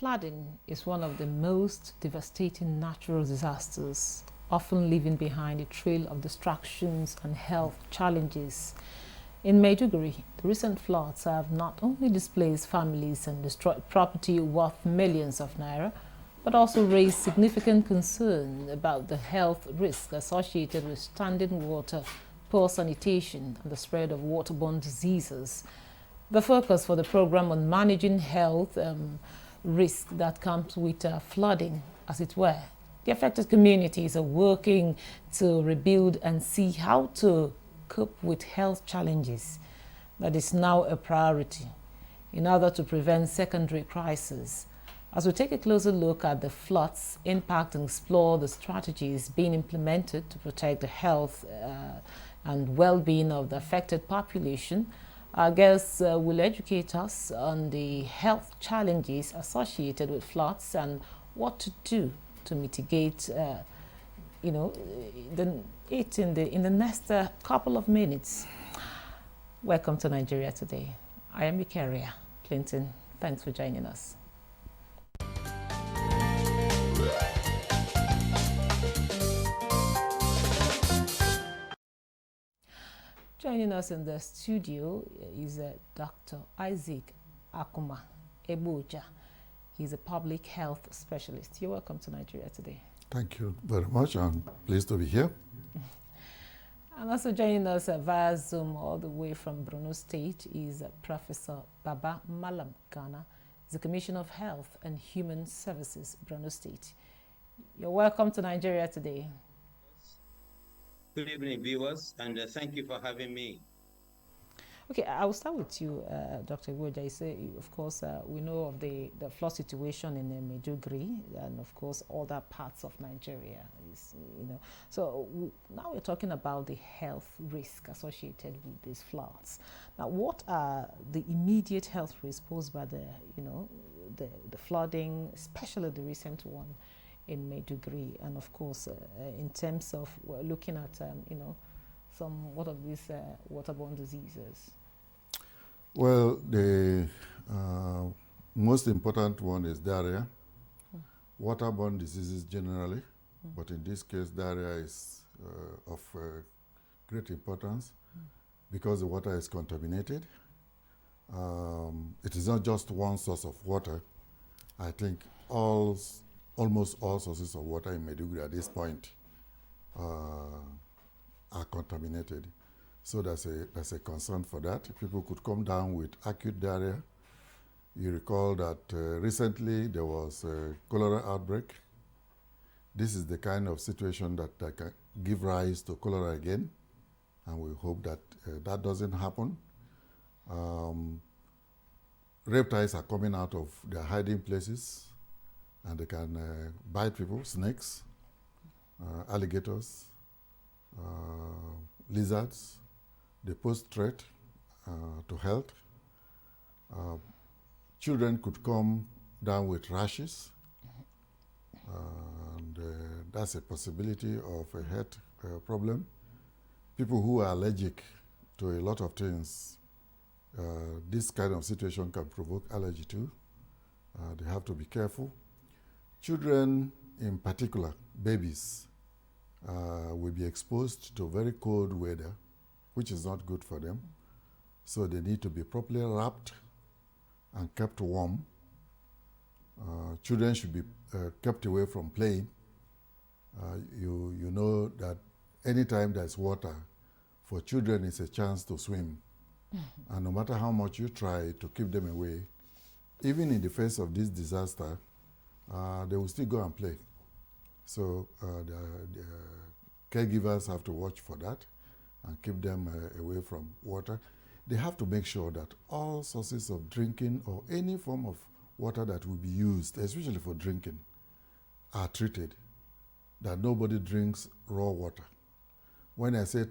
Flooding is one of the most devastating natural disasters, often leaving behind a trail of destructions and health challenges. In Maiduguri, the recent floods have not only displaced families and destroyed property worth millions of naira, but also raised significant concern about the health risks associated with standing water, poor sanitation, and the spread of waterborne diseases. The focus for the program on managing health risk that comes with flooding, as it were. The affected communities are working to rebuild and see how to cope with health challenges. That is now a priority in order to prevent secondary crises. As we take a closer look at the flood's impact and explore the strategies being implemented to protect the health and well-being of the affected population, our guests will educate us on the health challenges associated with floods and what to do to mitigate, in the next couple of minutes. Welcome to Nigeria Today. I am your carrier, Clinton. Thanks for joining us. Joining us in the studio is Dr. Isaac Akuma Abuja. He's a public health specialist. You're welcome to Nigeria Today. Thank you very much. I'm pleased to be here. And also joining us via Zoom all the way from Borno State is Professor Baba Malam Ghana. He's the Commissioner of Health and Human Services, Borno State. You're welcome to Nigeria Today. Good evening, viewers, and thank you for having me. Okay, I will start with you, Dr. Iwoja. You say, of course, we know of the flood situation in Maiduguri and, of course, other parts of Nigeria. So now we're talking about the health risk associated with these floods. Now, what are the immediate health risks posed by the flooding, especially the recent one in Maiduguri, and of course, in terms of looking at, what of these waterborne diseases? Well, the most important one is diarrhea. Waterborne diseases generally, but in this case, diarrhea is of great importance because the water is contaminated. It is not just one source of water. I think almost all sources of water in Maiduguri at this point are contaminated. So there's a concern for that. People could come down with acute diarrhea. You recall that recently there was a cholera outbreak. This is the kind of situation that can give rise to cholera again, and we hope that that doesn't happen. Reptiles are coming out of their hiding places, and they can bite people, snakes, alligators, lizards. They pose threat to health. Children could come down with rashes, and that's a possibility of a health problem. People who are allergic to a lot of things, this kind of situation can provoke allergy too. They have to be careful. Children in particular, babies, will be exposed to very cold weather, which is not good for them. So they need to be properly wrapped and kept warm. Children should be kept away from playing. You know that anytime there's water, for children it's a chance to swim. And no matter how much you try to keep them away, even in the face of this disaster, they will still go and play. So the caregivers have to watch for that and keep them away from water. They have to make sure that all sources of drinking or any form of water that will be used, especially for drinking, are treated, that nobody drinks raw water. When I say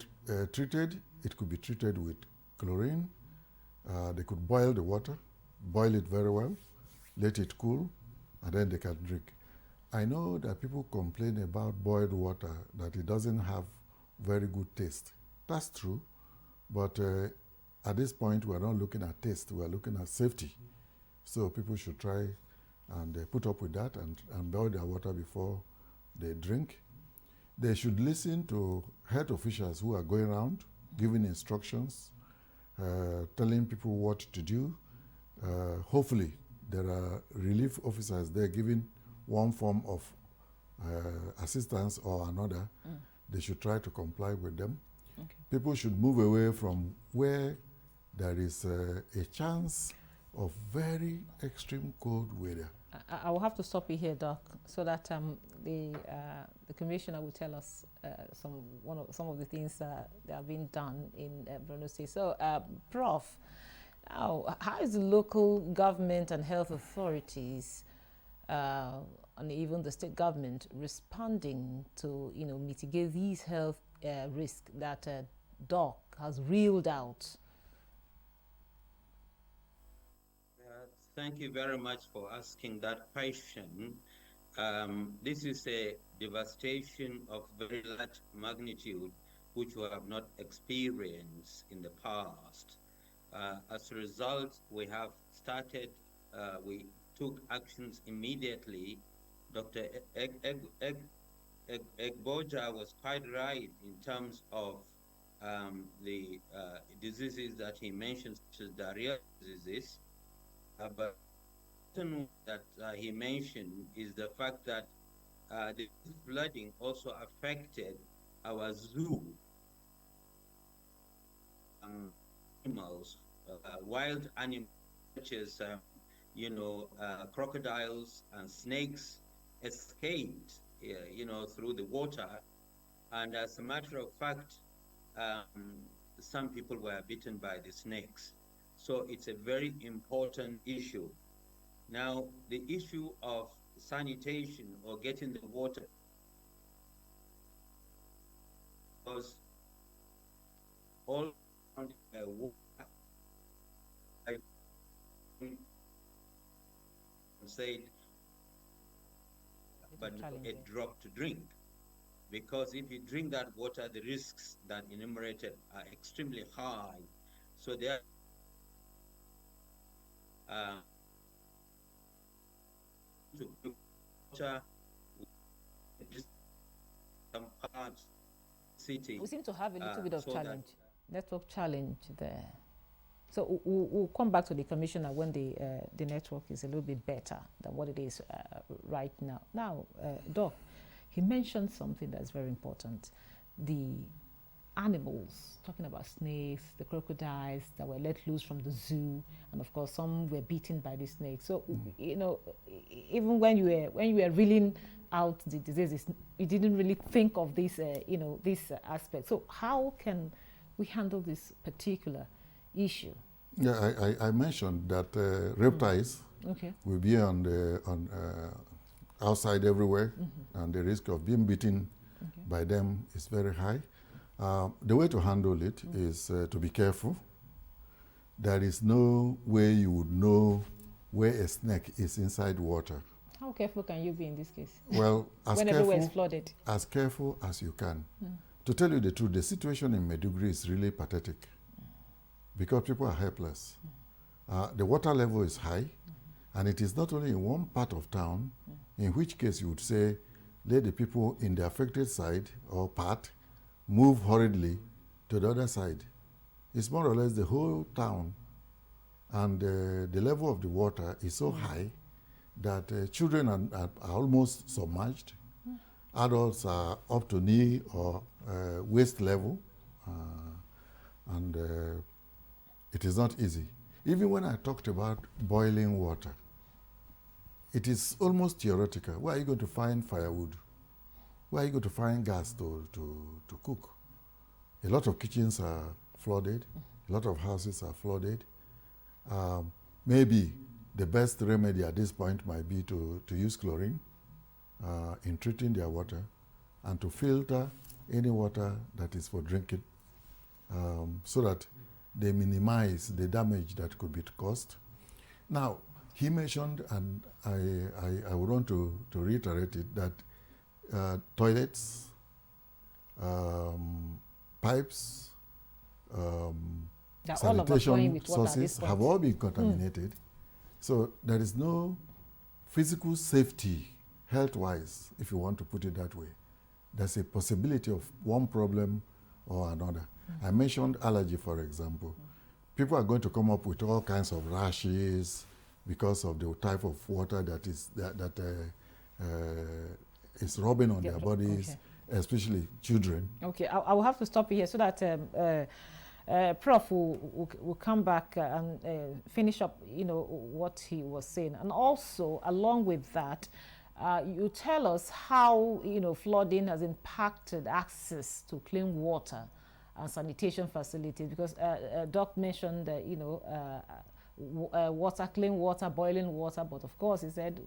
treated, it could be treated with chlorine. They could boil the water, boil it very well, let it cool, and then they can drink. I know that people complain about boiled water, that it doesn't have very good taste. That's true, but at this point, we're not looking at taste, we're looking at safety. So people should try and they put up with that and boil their water before they drink. They should listen to health officials who are going around giving instructions, telling people what to do. Hopefully, there are relief officers there giving one form of assistance or another. They should try to comply with them. Okay. People should move away from where there is a chance of very extreme cold weather. I will have to stop you here, Doc, so that the commissioner will tell us some of the things that are being done in Borno State. So, Prof, how is the local government and health authorities and even the state government responding to mitigate these health risks that Doc has reeled out? Thank you very much for asking that question. This is a devastation of very large magnitude, which we have not experienced in the past. As a result, we have started, we took actions immediately. Dr. Abuja was quite right in terms of the diseases that he mentioned, such as diarrheal diseases. But that he mentioned is the fact that the flooding also affected our zoo animals, wild animals such as crocodiles and snakes escaped, through the water, and as a matter of fact, some people were bitten by the snakes. So it's a very important issue. Now, the issue of sanitation or getting the water, was all around water, said, but a drop to drink. Because if you drink that water, the risks that enumerated are extremely high. So there to water, some parts city. We seem to have a little bit of challenge, network challenge there. So we'll come back to the commissioner when the network is a little bit better than what it is right now. Now, Doc, he mentioned something that's very important. The animals, talking about snakes, the crocodiles that were let loose from the zoo, and of course some were beaten by the snakes. So even when you were reeling out the diseases, you didn't really think of this this aspect. So how can we handle this particular issue? Yeah, I mentioned that reptiles will be outside everywhere, and the risk of being beaten by them is very high. The way to handle it is to be careful. There is no way you would know where a snake is inside water. How careful can you be in this case? Well, when everywhere is flooded. As careful as you can. To tell you the truth, the situation in Maiduguri is really pathetic because people are helpless. The water level is high, and it is not only in one part of town, in which case you would say, let the people in the affected side or part move hurriedly to the other side. It's more or less the whole town, and the level of the water is so high that children are almost submerged. Adults are up to knee or waist level, and it is not easy. Even when I talked about boiling water, it is almost theoretical. Where are you going to find firewood? Where are you going to find gas to cook? A lot of kitchens are flooded. A lot of houses are flooded. Maybe the best remedy at this point might be to use chlorine in treating their water and to filter any water that is for drinking so that they minimize the damage that could be caused. Now, he mentioned, and I would want to reiterate it, that toilets, pipes, sanitation sources have all been contaminated. So there is no physical safety, health-wise, if you want to put it that way, there's a possibility of one problem or another. I mentioned allergy, for example. People are going to come up with all kinds of rashes because of the type of water that is rubbing on their bodies, especially children. Okay, I will have to stop here so that Prof will come back and finish up, what he was saying. And also, along with that, you tell us how, flooding has impacted access to clean water and sanitation facilities, because Doc mentioned that, water, clean water, boiling water, but of course he said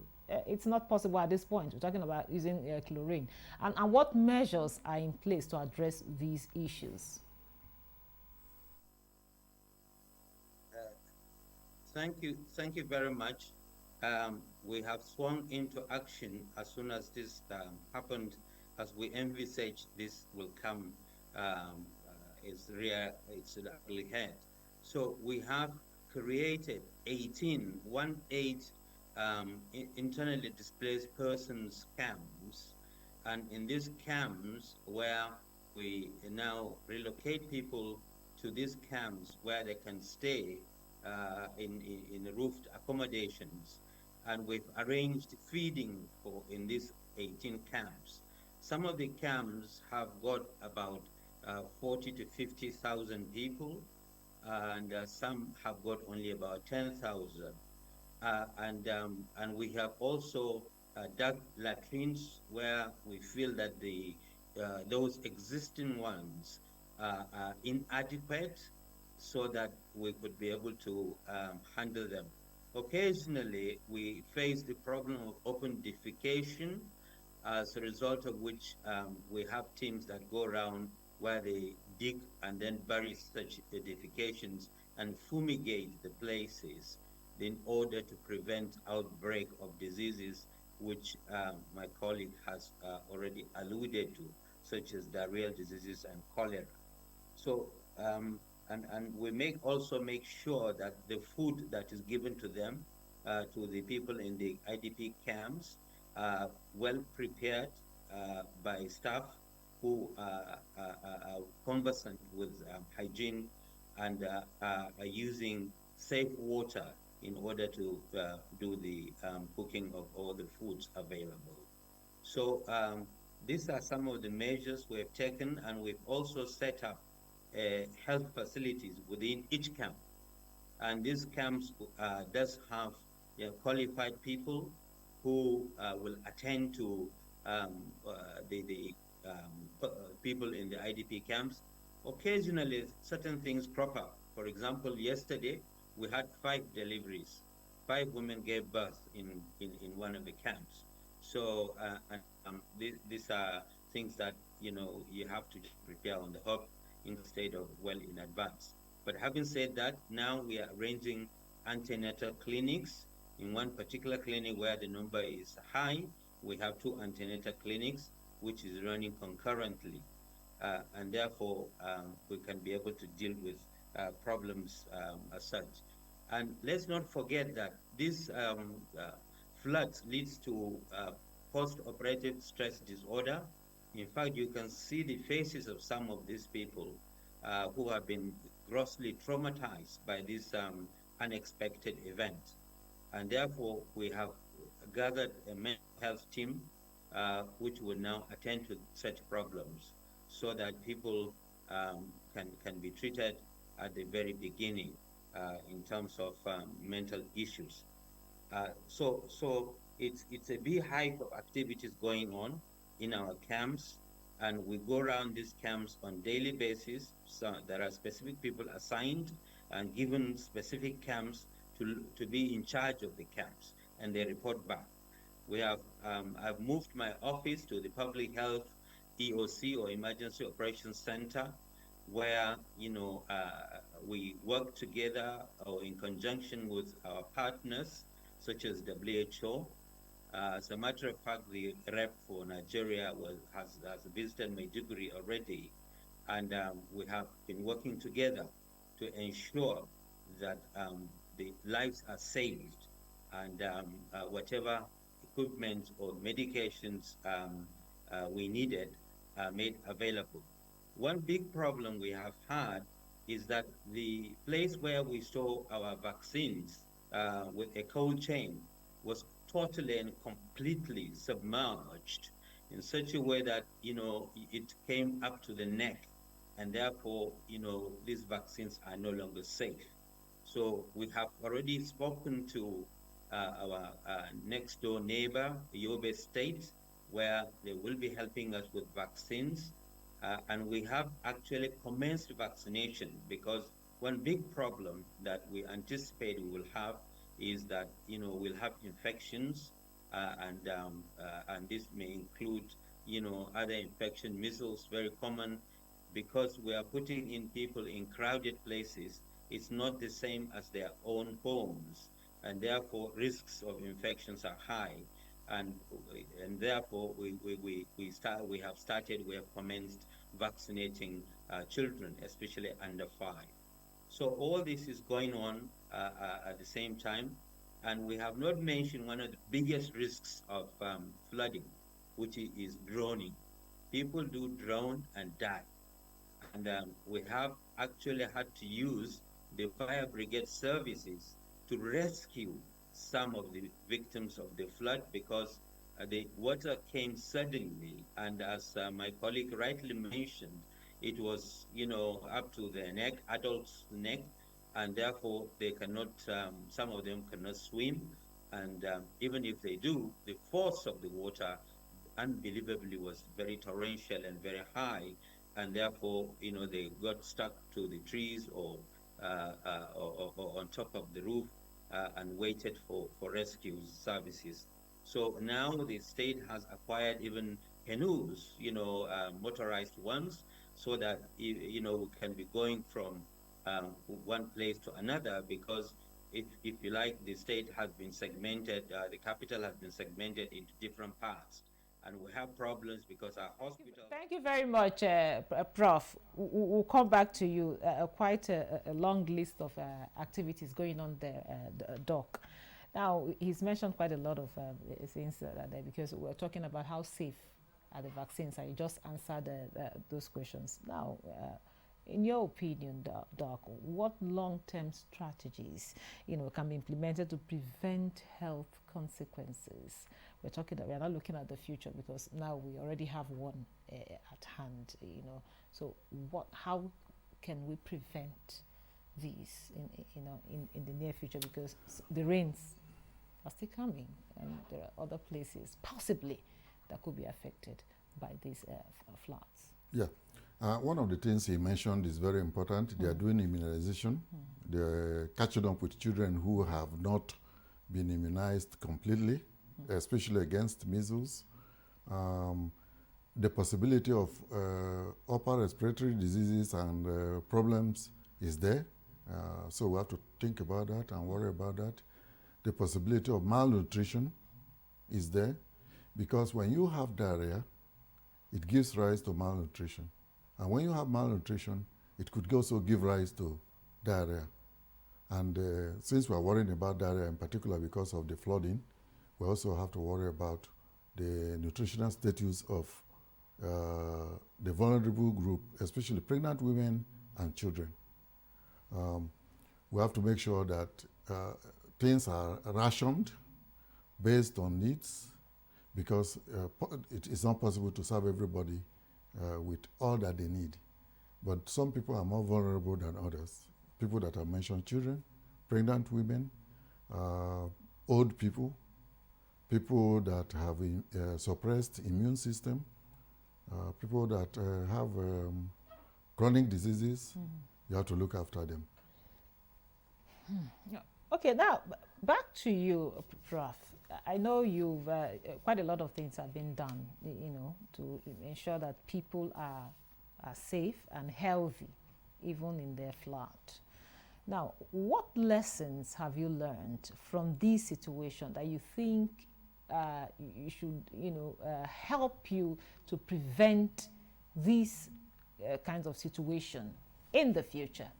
it's not possible at this point. We're talking about using chlorine. And what measures are in place to address these issues? Thank you very much. We have swung into action as soon as this happened, as we envisage this will come it's really had. So we have created 18 internally displaced persons camps, and in these camps where we now relocate people to these camps where they can stay in roofed accommodations, and we've arranged feeding in these 18 camps. Some of the camps have got about 40 to 50,000 people, and some have got only about 10,000. And we have also dug latrines where we feel that those existing ones are inadequate, so that we could be able to handle them. Occasionally, we face the problem of open defecation, as a result of which we have teams that go around where they dig and then bury such defecations and fumigate the places in order to prevent outbreak of diseases, which my colleague has already alluded to, such as diarrheal diseases and cholera. So, and we also make sure that the food that is given to them, to the people in the IDP camps, are well prepared by staff who are conversant with hygiene and are using safe water in order to do the cooking of all the foods available. So these are some of the measures we have taken, and we've also set up health facilities within each camp. And these camps does have qualified people who will attend to the people in the IDP camps. Occasionally, certain things crop up. For example, yesterday, we had 5 deliveries. 5 women gave birth in one of the camps. So these are things that, you have to prepare on the hop instead of well in advance. But having said that, now we are arranging antenatal clinics. In one particular clinic where the number is high, we have 2 antenatal clinics, which is running concurrently. And therefore, we can be able to deal with problems as such. And let's not forget that this floods leads to post-operative stress disorder. In fact, you can see the faces of some of these people who have been grossly traumatized by this unexpected event. And therefore, we have gathered a mental health team which will now attend to such problems, so that people can be treated at the very beginning in terms of mental issues. So it's a beehive of activities going on in our camps, and we go around these camps on daily basis. So there are specific people assigned and given specific camps to be in charge of the camps, and they report back. We have I've moved my office to the Public Health EOC, or Emergency Operations Center, where we work together or in conjunction with our partners such as WHO. As a matter of fact, the rep for Nigeria has visited Maiduguri already, and we have been working together to ensure that the lives are saved, and whatever equipment or medications we needed made available. One big problem we have had is that the place where we store our vaccines with a cold chain was totally and completely submerged in such a way that, it came up to the neck, and therefore, these vaccines are no longer safe. So we have already spoken to our next door neighbor, Yobe State, where they will be helping us with vaccines. And we have actually commenced vaccination, because one big problem that we anticipate we will have is that, we'll have infections, and this may include, other infection, measles, very common, because we are putting in people in crowded places. It's not the same as their own homes, and therefore risks of infections are high. And and therefore we have started, we have commenced vaccinating children, especially under 5. So all this is going on at the same time, and we have not mentioned one of the biggest risks of flooding, which is drowning. People do drown and die, and we have actually had to use the fire brigade services to rescue some of the victims of the flood, because the water came suddenly, and as my colleague rightly mentioned, it was, up to the neck, adults' neck, and therefore they cannot, some of them cannot swim, and even if they do, the force of the water unbelievably was very torrential and very high, and therefore, they got stuck to the trees, or on top of the roof, and waited for rescue services. So now the state has acquired even canoes, motorized ones, so that, we can be going from one place to another, because if you like, the state has been segmented, the capital has been segmented into different parts, and we have problems because our hospitals. Thank you very much, Prof. We'll come back to you. Quite a long list of activities going on there, Doc. Now, he's mentioned quite a lot of things there, because we're talking about how safe are the vaccines. I just answered those questions. Now, in your opinion, Doc, what long-term strategies, can be implemented to prevent health consequences? We're not looking at the future, because now we already have one at hand, So how can we prevent these in the near future? Because the rains are still coming, and there are other places possibly that could be affected by these floods. Yeah. One of the things he mentioned is very important. They are doing immunization. They're catching up with children who have not been immunized completely, especially against measles. The possibility of upper respiratory diseases and problems is there. So we have to think about that and worry about that. The possibility of malnutrition is there, because when you have diarrhea, it gives rise to malnutrition. And when you have malnutrition, it could also give rise to diarrhea. And since we're worrying about diarrhea in particular because of the flooding, we also have to worry about the nutritional status of the vulnerable group, especially pregnant women and children. We have to make sure that things are rationed based on needs, because it is not possible to serve everybody with all that they need. But some people are more vulnerable than others. People that have mentioned: children, pregnant women, old people, people that have a suppressed immune system, people that have chronic diseases. You have to look after them. Yeah. Okay, now back to you, Prof. I know you've quite a lot of things have been done, to ensure that people are safe and healthy, even in their flat. Now, what lessons have you learned from this situation that you think you should, help you to prevent these kinds of situation in the future?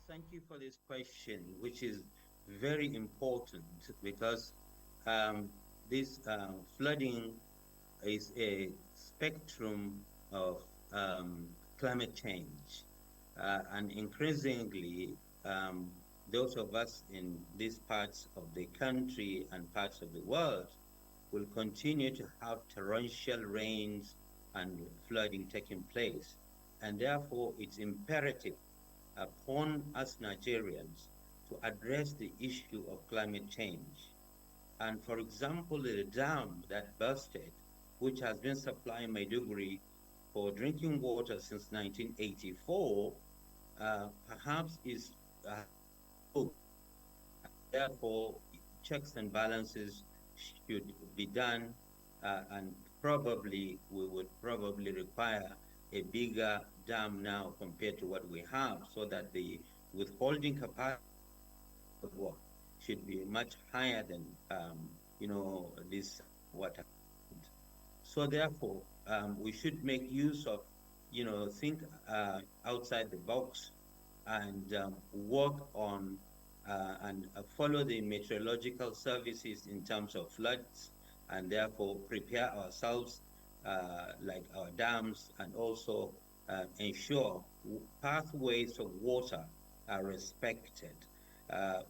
Thank you for this question, which is very important because this flooding is a spectrum of climate change. And increasingly, um, those of us in these parts of the country and parts of the world will continue to have torrential rains and flooding taking place. And therefore, it's imperative upon us Nigerians to address the issue of climate change. And for example, the dam that bursted, which has been supplying Maiduguri for drinking water since 1984, perhaps is therefore checks and balances should be done, and probably we would probably require a bigger dam now compared to what we have, so that the withholding capacity of work should be much higher than this water. So therefore, we should make use of, think outside the box and work on and follow the meteorological services in terms of floods, and therefore prepare ourselves like our dams, and also ensure pathways of water are respected,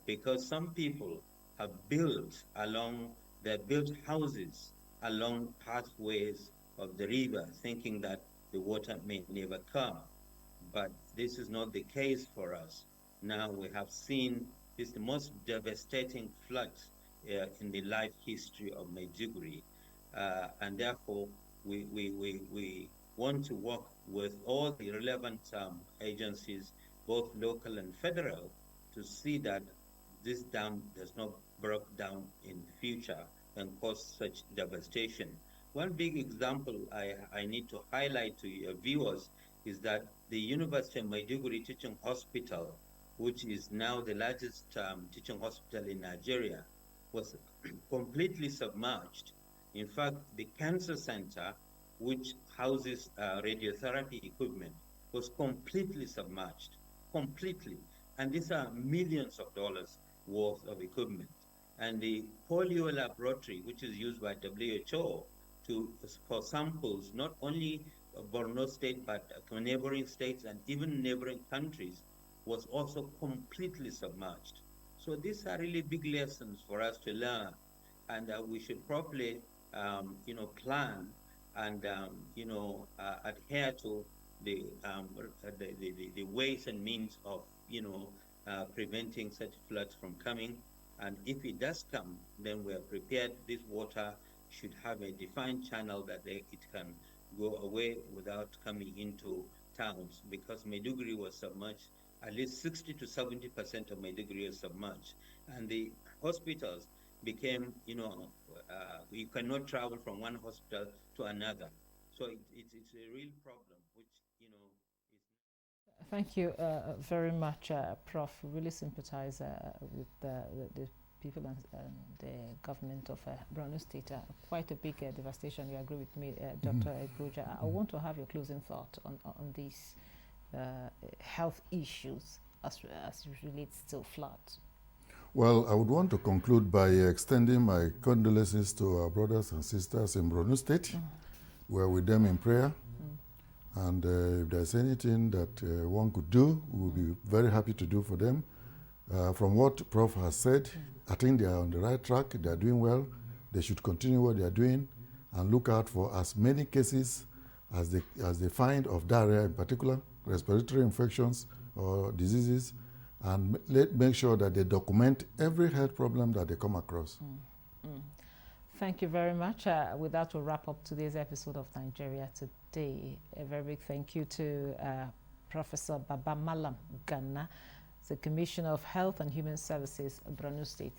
because some people have built houses along pathways of the river, thinking that the water may never come. But this is not the case for us. Now we have seen this the most devastating floods in the life history of Maiduguri. And therefore, we want to work with all the relevant agencies, both local and federal, to see that this dam does not break down in the future and cause such devastation. One big example I need to highlight to your viewers is that the University of Maiduguri Teaching Hospital, which is now the largest teaching hospital in Nigeria, was completely submerged. In fact, the cancer center, which houses radiotherapy equipment, was completely submerged, completely. And these are millions of dollars worth of equipment. And the polio laboratory, which is used by WHO for samples, not only Borno State, but neighboring states and even neighboring countries, was also completely submerged. So these are really big lessons for us to learn, and we should properly, plan and adhere to the ways and means of preventing such floods from coming. And if it does come, then we are prepared. This water should have a defined channel that it can go away without coming into towns, because Maiduguri was submerged. At least 60 to 70% of Maiduguri is submerged. And the hospitals became, you cannot travel from one hospital to another. So it's a real problem, which, is. Thank you very much, Prof. We really sympathize with the people and the government of Borno State. Quite a big devastation. You agree with me, Dr. Abuja. I want to have your closing thought on these health issues as it relates to floods. Well, I would want to conclude by extending my condolences to our brothers and sisters in Borno State. We're with them in prayer. And if there's anything that one could do, we will be very happy to do for them. From what Prof has said, I think they are on the right track. They are doing well. They should continue what they are doing and look out for as many cases as they find of diarrhea in particular, respiratory infections or diseases, and make sure that they document every health problem that they come across. Thank you very much. With that, we'll wrap up today's episode of Nigeria Today. A very big thank you to Professor Baba Malam Ganna, the Commissioner of Health and Human Services, Borno State.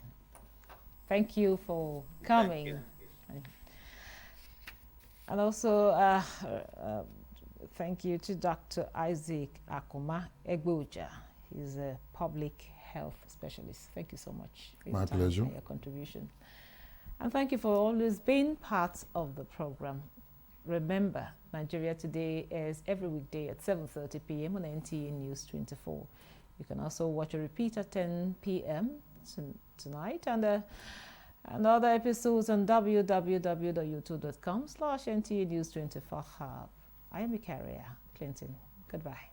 Thank you for coming. Thank you. And also, thank you to Dr. Isaac Akuma Abuja. He's a public health specialist. Thank you so much for your My time pleasure. and your contribution. And thank you for always being part of the program. Remember, Nigeria Today is every weekday at 7:30 p.m. on NTA News 24. You can also watch a repeat at 10 p.m. tonight, and other episodes on www.youtube.com/NTA News 24 Hub. I am Ikaria Clinton. Goodbye.